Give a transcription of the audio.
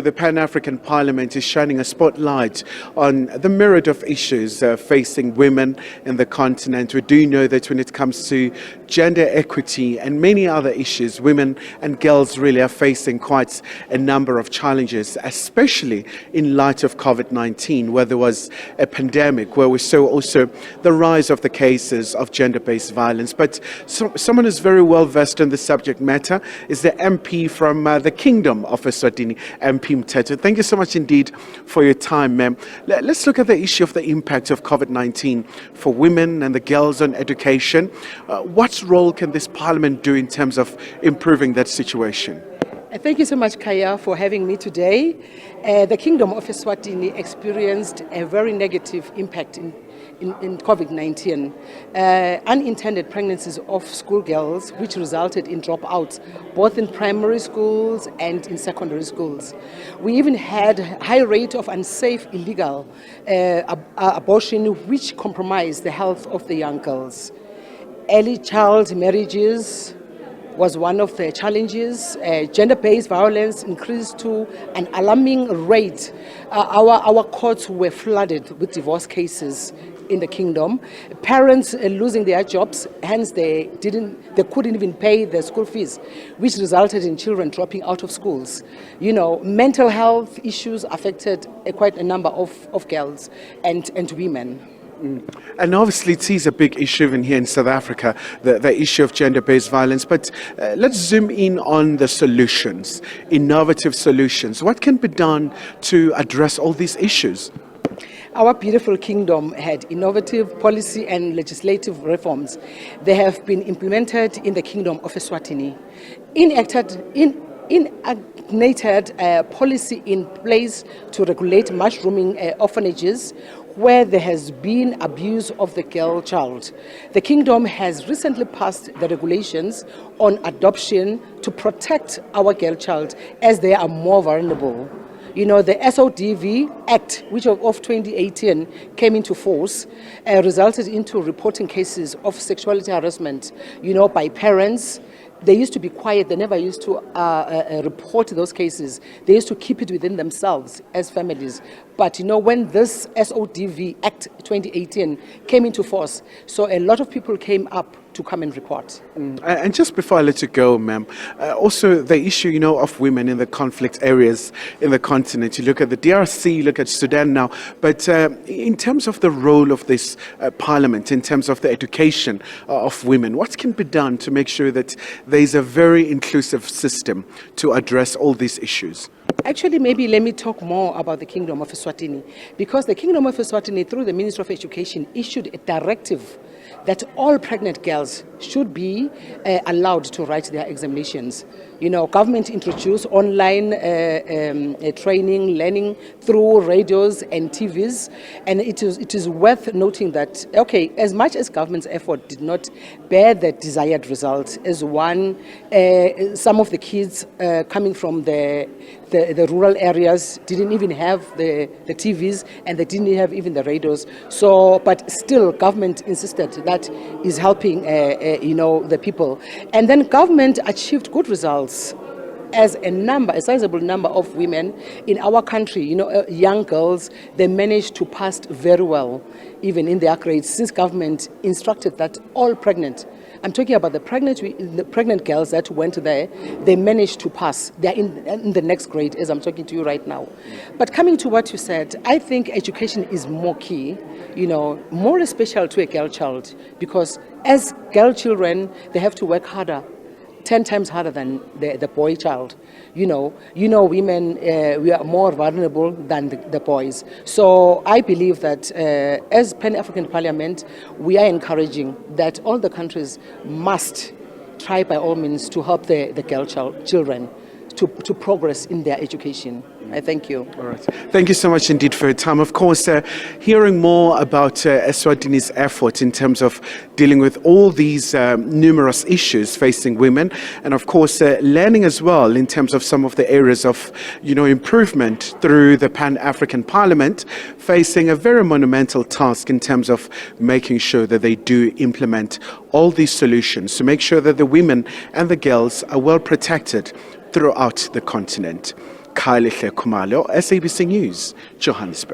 The Pan-African Parliament is shining a spotlight on the myriad of issues facing women in the continent. We do know that when it comes to gender equity and many other issues, women and girls really are facing quite a number of challenges, especially in light of COVID-19, where there was a pandemic, where we saw also the rise of the cases of gender-based violence. But someone who's very well versed in the subject matter is the MP from the Kingdom of Eswatini, MP Mthethwa. Thank you so much indeed for your time, ma'am. Let's look at the issue of the impact of COVID-19 for women and the girls on education. What role can this parliament do in terms of improving that situation? Thank you so much, Kaya, for having me today. The Kingdom of Eswatini experienced a very negative impact in COVID-19. Unintended pregnancies of schoolgirls, which resulted in dropouts, both in primary schools and in secondary schools. We even had a high rate of unsafe, illegal abortion, which compromised the health of the young girls. Early child marriages was one of the challenges. Gender-based violence increased to an alarming rate. Our courts were flooded with divorce cases in the kingdom. Parents losing their jobs, hence they couldn't even pay their school fees, which resulted in children dropping out of schools. You know, mental health issues affected quite a number of girls and women. And obviously it is a big issue even here in South Africa, the issue of gender-based violence. But let's zoom in on the solutions, innovative solutions. What can be done to address all these issues? Our beautiful kingdom had innovative policy and legislative reforms. They have been implemented in the Kingdom of Eswatini. Enacted policy in place to regulate mushrooming orphanages where there has been abuse of the girl child. The kingdom has recently passed the regulations on adoption to protect our girl child as they are more vulnerable. You know, the SODV Act, which of 2018 came into force, resulted into reporting cases of sexuality harassment, you know, by parents. They used to be quiet. They never used to report those cases. They used to keep it within themselves as families. But, you know, when this SODV Act 2018 came into force, so a lot of people came up to come and report. And just before I let you go, ma'am, also the issue, you know, of women in the conflict areas in the continent. You look at the DRC, you look at Sudan now, but in terms of the role of this parliament, in terms of the education of women, what can be done to make sure that there is a very inclusive system to address all these issues? Actually, maybe let me talk more about the Kingdom of Eswatini, because the Kingdom of Eswatini, through the Ministry of Education, issued a directive that all pregnant girls should be allowed to write their examinations. You know, government introduced online training, learning through radios and TVs, and it is worth noting that, okay, as much as government's effort did not bear the desired result, as one, some of the kids coming from the rural areas didn't even have the TVs, and they didn't have even the radios. So, but still, government insisted that is helping, you know, the people. And then government achieved good results as a sizable number of women in our country, you know, young girls, they managed to pass very well, even in their grades, since government instructed that all pregnant, I'm talking about the pregnant girls that went there, they managed to pass. They're in the next grade as I'm talking to you right now. But coming to what you said, I think education is more key, you know, more special to a girl child, because as girl children, they have to work harder, 10 times harder than the boy child. You know, women, we are more vulnerable than the boys. So I believe that as Pan-African Parliament, we are encouraging that all the countries must try by all means to help the girl children to progress in their education. I thank you. All right. Thank you so much indeed for your time. Of course, hearing more about Eswatini's effort in terms of dealing with all these numerous issues facing women, and of course, learning as well in terms of some of the areas of, you know, improvement through the Pan-African Parliament, facing a very monumental task in terms of making sure that they do implement all these solutions to make sure that the women and the girls are well protected throughout the continent. Khayelihle Khumalo, SABC News, Johannesburg.